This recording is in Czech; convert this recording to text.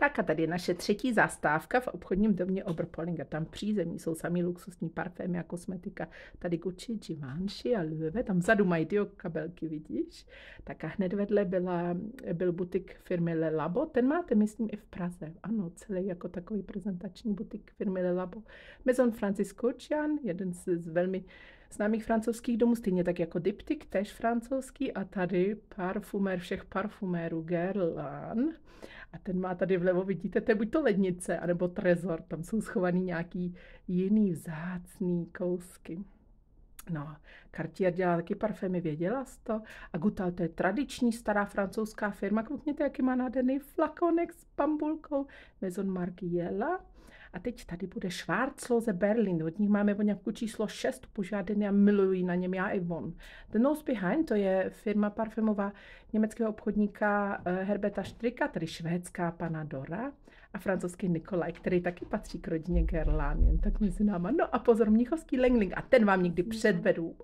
Tak a tady je naše třetí zastávka v obchodním domě Oberpollinger. Tam přízemí jsou samý luxusní parfémy a kosmetika. Tady Gucci, Givenchy a Loewe. Tam vzadu mají ty kabelky, vidíš? Tak a hned vedle byl butik firmy Le Labo. Ten máte, myslím, i v Praze. Ano, celý jako takový prezentační butik firmy Le Labo. Maison Francis Kurkdjian, jeden z velmi známých francouzských domů, stejně tak jako Diptyque, též francouzský, a tady parfumér všech parfumérů Guerlain. A ten má tady vlevo, vidíte, to je buď to lednice, anebo trezor, tam jsou schovaný nějaký jiný vzácný kousky. No, Cartier dělá taky parfémy, věděla jsi to? A Goutal, to je tradiční stará francouzská firma, koukněte, jaký má nádherný flakonek s bambulkou, Maison Margiela. A teď tady bude Schwarzlose Berlin, od nich máme voňavku číslo 6, požádaný a miluji na něm já i on. The Nose Behind, to je firma parfémová německého obchodníka Herberta Stricka, tedy švédská Panadora, a francouzský Nikolaj, který taky patří k rodině Guerlain, jen tak mezi náma. No a pozor, mnichovský Lengling, a ten vám někdy předvedu.